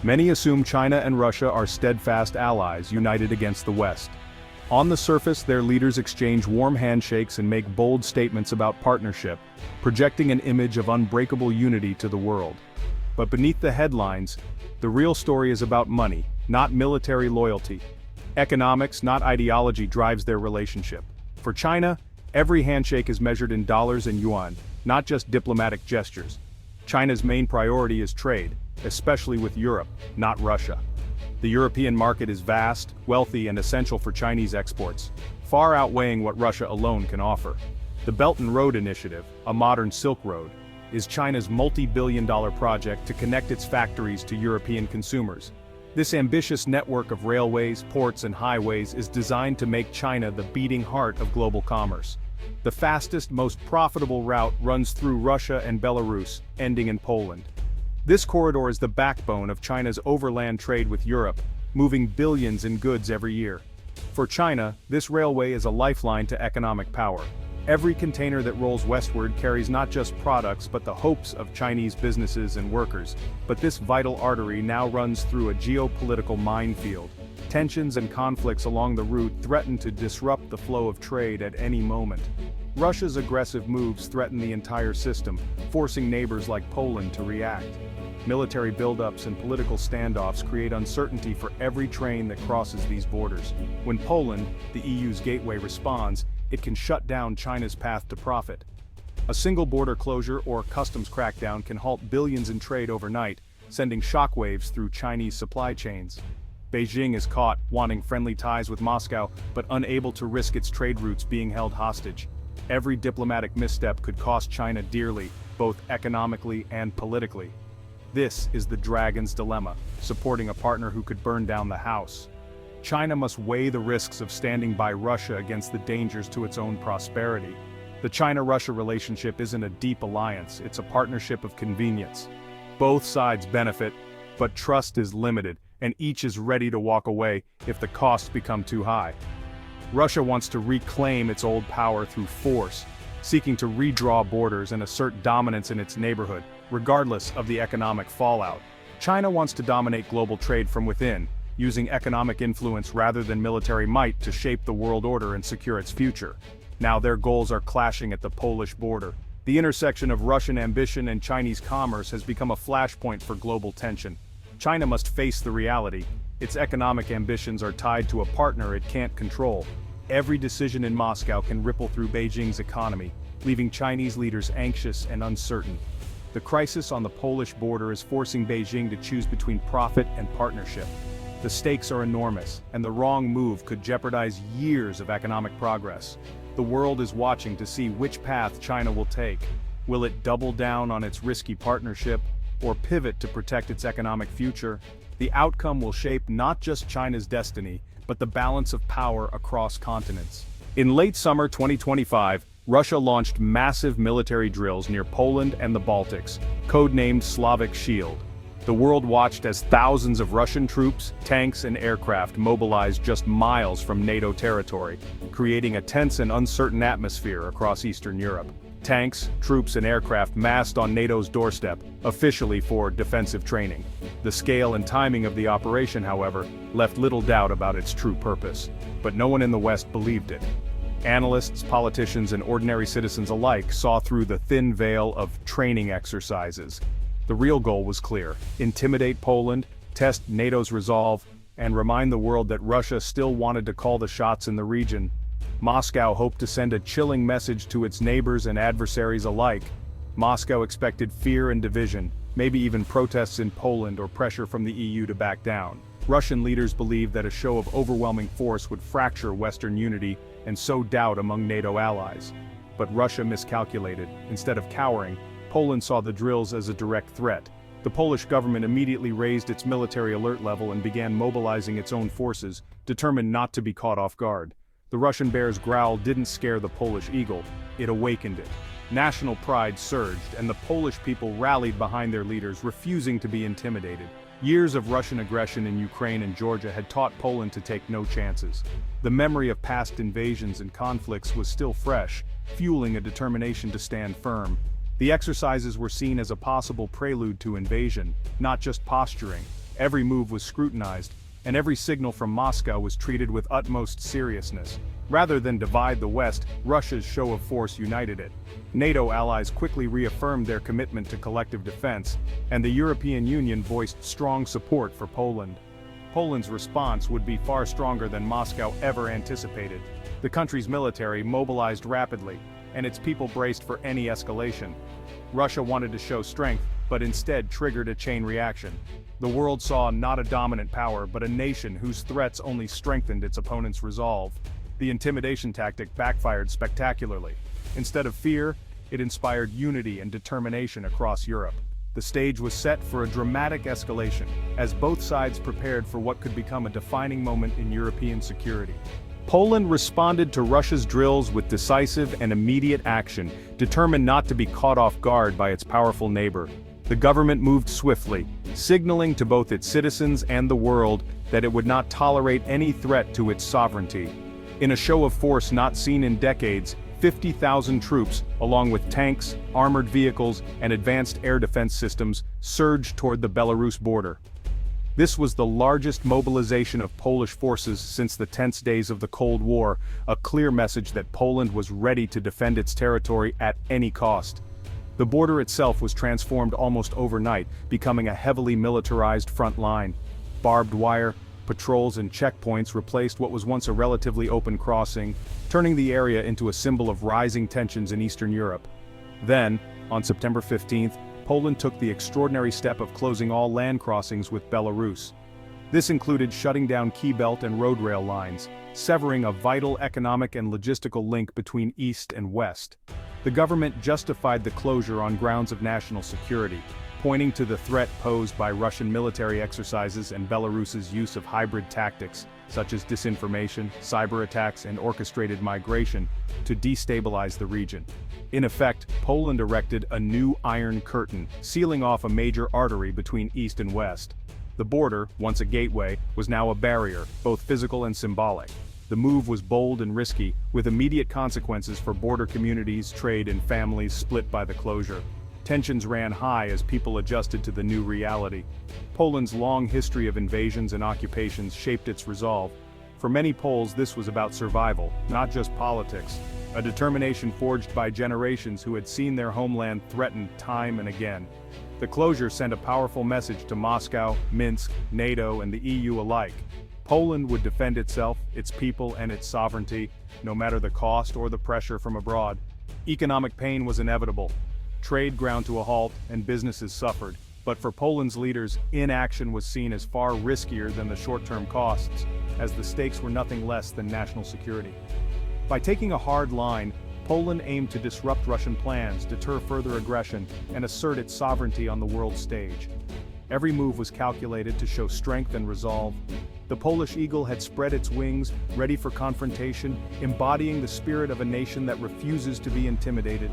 Many assume China and Russia are steadfast allies united against the West. On the surface, their leaders exchange warm handshakes and make bold statements about partnership, projecting an image of unbreakable unity to the world. But beneath the headlines, the real story is about money, not military loyalty. Economics, not ideology, drives their relationship. For China, every handshake is measured in dollars and yuan, not just diplomatic gestures. China's main priority is trade, especially with Europe, not Russia. The European market is vast, wealthy, and essential for Chinese exports, far outweighing what Russia alone can offer. The Belt and Road Initiative, a modern Silk Road, is China's multi-billion-dollar project to connect its factories to European consumers. This ambitious network of railways, ports, and highways is designed to make China the beating heart of global commerce. The fastest, most profitable route runs through Russia and Belarus, ending in Poland. This corridor is the backbone of China's overland trade with Europe, moving billions in goods every year. For China, this railway is a lifeline to economic power. Every container that rolls westward carries not just products but the hopes of Chinese businesses and workers. But this vital artery now runs through a geopolitical minefield. Tensions and conflicts along the route threaten to disrupt the flow of trade at any moment. Russia's aggressive moves threaten the entire system, forcing neighbors like Poland to react. Military buildups and political standoffs create uncertainty for every train that crosses these borders. When Poland, the EU's gateway, responds, it can shut down China's path to profit. A single border closure or customs crackdown can halt billions in trade overnight, sending shockwaves through Chinese supply chains. Beijing is caught wanting friendly ties with Moscow, but unable to risk its trade routes being held hostage. Every diplomatic misstep could cost China dearly, both economically and politically. This is the dragon's dilemma, supporting a partner who could burn down the house. China must weigh the risks of standing by Russia against the dangers to its own prosperity. The China-Russia relationship isn't a deep alliance, it's a partnership of convenience. Both sides benefit, but trust is limited, and each is ready to walk away if the costs become too high. Russia wants to reclaim its old power through force, seeking to redraw borders and assert dominance in its neighborhood, regardless of the economic fallout. China wants to dominate global trade from within, using economic influence rather than military might to shape the world order and secure its future. Now their goals are clashing at the Polish border. The intersection of Russian ambition and Chinese commerce has become a flashpoint for global tension. China must face the reality. Its economic ambitions are tied to a partner it can't control. Every decision in Moscow can ripple through Beijing's economy, leaving Chinese leaders anxious and uncertain. The crisis on the Polish border is forcing Beijing to choose between profit and partnership. The stakes are enormous, and the wrong move could jeopardize years of economic progress. The world is watching to see which path China will take. Will it double down on its risky partnership, or pivot to protect its economic future? The outcome will shape not just China's destiny, but the balance of power across continents. In late summer 2025, Russia launched massive military drills near Poland and the Baltics, codenamed Slavic Shield. The world watched as thousands of Russian troops, tanks, and aircraft mobilized just miles from NATO territory, creating a tense and uncertain atmosphere across Eastern Europe. Tanks, troops, and aircraft massed on NATO's doorstep, officially for defensive training. The scale and timing of the operation, however, left little doubt about its true purpose. But no one in the West believed it. Analysts, politicians, and ordinary citizens alike saw through the thin veil of training exercises. The real goal was clear: intimidate Poland, test NATO's resolve, and remind the world that Russia still wanted to call the shots in the region. Moscow hoped to send a chilling message to its neighbors and adversaries alike. Moscow expected fear and division, maybe even protests in Poland or pressure from the EU to back down. Russian leaders believed that a show of overwhelming force would fracture Western unity and sow doubt among NATO allies. But Russia miscalculated. Instead of cowering, Poland saw the drills as a direct threat. The Polish government immediately raised its military alert level and began mobilizing its own forces, determined not to be caught off guard. The Russian bear's growl didn't scare the Polish eagle, it awakened it. National pride surged, and the Polish people rallied behind their leaders, refusing to be intimidated. Years of Russian aggression in Ukraine and Georgia had taught Poland to take no chances. The memory of past invasions and conflicts was still fresh, fueling a determination to stand firm. The exercises were seen as a possible prelude to invasion, not just posturing. Every move was scrutinized, and every signal from Moscow was treated with utmost seriousness. Rather than divide the West, Russia's show of force united it. NATO allies quickly reaffirmed their commitment to collective defense, and the European Union voiced strong support for Poland. Poland's response would be far stronger than Moscow ever anticipated. The country's military mobilized rapidly, and its people braced for any escalation. Russia wanted to show strength, but instead triggered a chain reaction. The world saw not a dominant power, but a nation whose threats only strengthened its opponent's resolve. The intimidation tactic backfired spectacularly. Instead of fear, it inspired unity and determination across Europe. The stage was set for a dramatic escalation, as both sides prepared for what could become a defining moment in European security. Poland responded to Russia's drills with decisive and immediate action, determined not to be caught off guard by its powerful neighbor. The government moved swiftly, signaling to both its citizens and the world that it would not tolerate any threat to its sovereignty. In a show of force not seen in decades, 50,000 troops, along with tanks, armored vehicles, and advanced air defense systems, surged toward the Belarus border. This was the largest mobilization of Polish forces since the tense days of the Cold War, a clear message that Poland was ready to defend its territory at any cost. The border itself was transformed almost overnight, becoming a heavily militarized front line. Barbed wire, patrols and checkpoints replaced what was once a relatively open crossing, turning the area into a symbol of rising tensions in Eastern Europe. Then, on September 15th, Poland took the extraordinary step of closing all land crossings with Belarus. This included shutting down key belt and road rail lines, severing a vital economic and logistical link between East and West. The government justified the closure on grounds of national security, pointing to the threat posed by Russian military exercises and Belarus's use of hybrid tactics, such as disinformation, cyber attacks, and orchestrated migration, to destabilize the region. In effect, Poland erected a new Iron Curtain, sealing off a major artery between East and West. The border, once a gateway, was now a barrier, both physical and symbolic. The move was bold and risky, with immediate consequences for border communities, trade, and families split by the closure. Tensions ran high as people adjusted to the new reality. Poland's long history of invasions and occupations shaped its resolve. For many Poles, this was about survival, not just politics, a determination forged by generations who had seen their homeland threatened time and again. The closure sent a powerful message to Moscow, Minsk, NATO, and the EU alike. Poland would defend itself, its people, and its sovereignty, no matter the cost or the pressure from abroad. Economic pain was inevitable. Trade ground to a halt, and businesses suffered. But for Poland's leaders, inaction was seen as far riskier than the short-term costs, as the stakes were nothing less than national security. By taking a hard line, Poland aimed to disrupt Russian plans, deter further aggression, and assert its sovereignty on the world stage. Every move was calculated to show strength and resolve. The Polish eagle had spread its wings, ready for confrontation, embodying the spirit of a nation that refuses to be intimidated.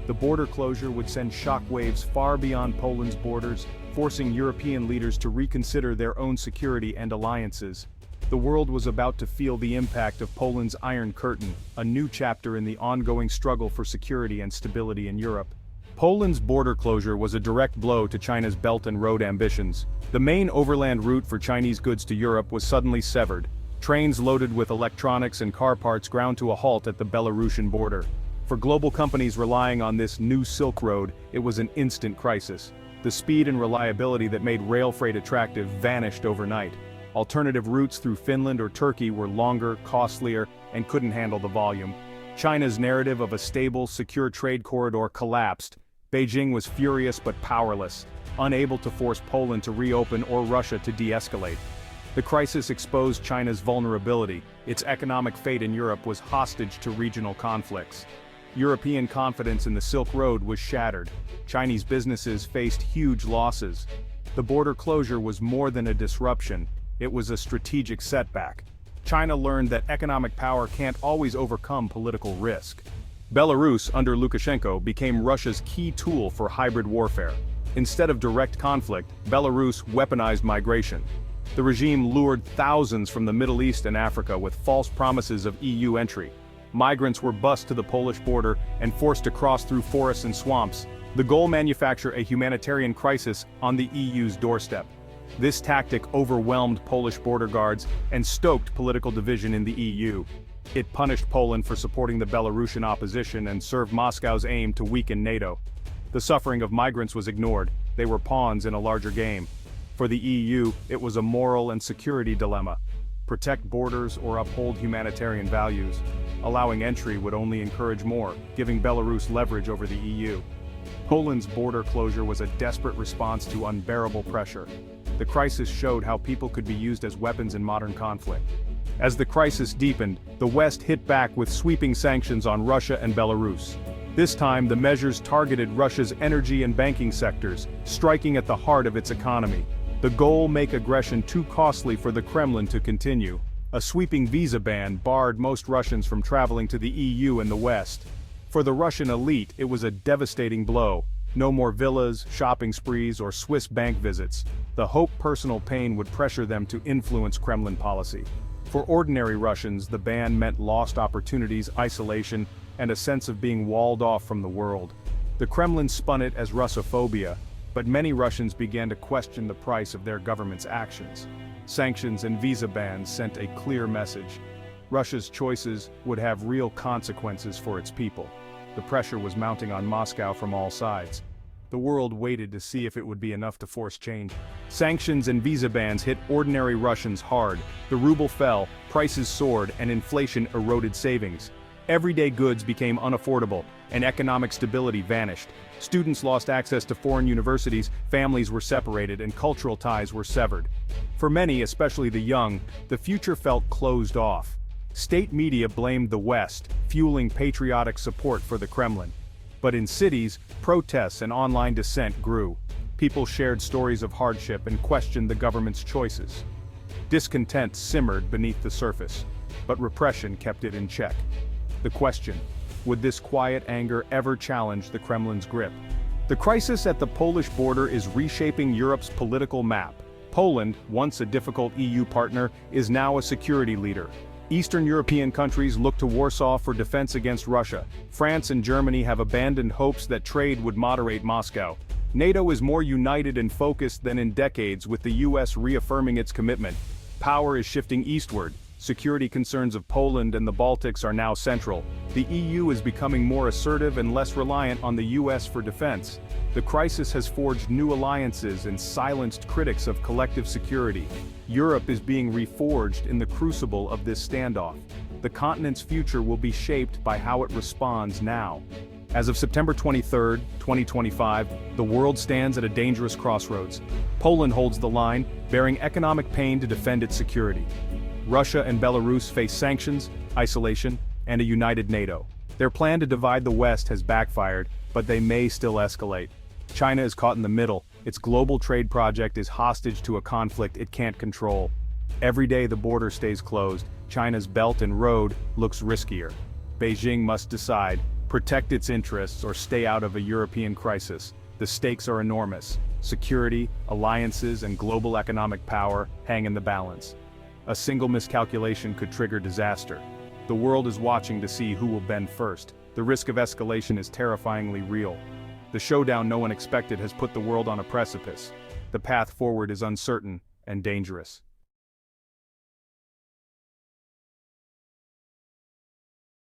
The border closure would send shockwaves far beyond Poland's borders, forcing European leaders to reconsider their own security and alliances. The world was about to feel the impact of Poland's Iron Curtain, a new chapter in the ongoing struggle for security and stability in Europe. Poland's border closure was a direct blow to China's Belt and Road ambitions. The main overland route for Chinese goods to Europe was suddenly severed. Trains loaded with electronics and car parts ground to a halt at the Belarusian border. For global companies relying on this new Silk Road, it was an instant crisis. The speed and reliability that made rail freight attractive vanished overnight. Alternative routes through Finland or Turkey were longer, costlier, and couldn't handle the volume. China's narrative of a stable, secure trade corridor collapsed. Beijing was furious but powerless, unable to force Poland to reopen or Russia to de-escalate. The crisis exposed China's vulnerability. Its economic fate in Europe was hostage to regional conflicts. European confidence in the Silk Road was shattered. Chinese businesses faced huge losses. The border closure was more than a disruption, it was a strategic setback. China learned that economic power can't always overcome political risk. Belarus, under Lukashenko, became Russia's key tool for hybrid warfare. Instead of direct conflict, Belarus weaponized migration. The regime lured thousands from the Middle East and Africa with false promises of EU entry. Migrants were bused to the Polish border and forced to cross through forests and swamps. The goal: manufacture a humanitarian crisis on the EU's doorstep. This tactic overwhelmed Polish border guards and stoked political division in the EU. It punished Poland for supporting the Belarusian opposition and served Moscow's aim to weaken NATO. The suffering of migrants was ignored; they were pawns in a larger game. For the EU, it was a moral and security dilemma. Protect borders or uphold humanitarian values. Allowing entry would only encourage more, giving Belarus leverage over the EU. Poland's border closure was a desperate response to unbearable pressure. The crisis showed how people could be used as weapons in modern conflict. As the crisis deepened, the West hit back with sweeping sanctions on Russia and Belarus. This time, the measures targeted Russia's energy and banking sectors, striking at the heart of its economy. The goal: make aggression too costly for the Kremlin to continue. A sweeping visa ban barred most Russians from traveling to the EU and the West. For the Russian elite, it was a devastating blow. No more villas, shopping sprees, or Swiss bank visits. The hope personal pain would pressure them to influence Kremlin policy. For ordinary Russians, the ban meant lost opportunities, isolation, and a sense of being walled off from the world. The Kremlin spun it as Russophobia, but many Russians began to question the price of their government's actions. Sanctions and visa bans sent a clear message. Russia's choices would have real consequences for its people. The pressure was mounting on Moscow from all sides. The world waited to see if it would be enough to force change. Sanctions and visa bans hit ordinary Russians hard. The ruble fell, prices soared, and inflation eroded savings. Everyday goods became unaffordable, and economic stability vanished. Students lost access to foreign universities, families were separated, and cultural ties were severed. For many, especially the young, the future felt closed off. State media blamed the West, fueling patriotic support for the Kremlin. But in cities, protests and online dissent grew. People shared stories of hardship and questioned the government's choices. Discontent simmered beneath the surface, but repression kept it in check. The question: would this quiet anger ever challenge the Kremlin's grip? The crisis at the Polish border is reshaping Europe's political map. Poland, once a difficult EU partner, is now a security leader. Eastern European countries look to Warsaw for defense against Russia. France and Germany have abandoned hopes that trade would moderate Moscow. NATO is more united and focused than in decades, with the US reaffirming its commitment. Power is shifting eastward. Security concerns of Poland and the Baltics are now central. The EU is becoming more assertive and less reliant on the US for defense. The crisis has forged new alliances and silenced critics of collective security. Europe is being reforged in the crucible of this standoff. The continent's future will be shaped by how it responds now. As of September 23, 2025, the world stands at a dangerous crossroads. Poland holds the line, bearing economic pain to defend its security. Russia and Belarus face sanctions, isolation, and a united NATO. Their plan to divide the West has backfired, but they may still escalate. China is caught in the middle. Its global trade project is hostage to a conflict it can't control. Every day the border stays closed, China's Belt and Road looks riskier. Beijing must decide: protect its interests or stay out of a European crisis. The stakes are enormous. Security, alliances, and global economic power hang in the balance. A single miscalculation could trigger disaster. The world is watching to see who will bend first. The risk of escalation is terrifyingly real. The showdown no one expected has put the world on a precipice. The path forward is uncertain and dangerous.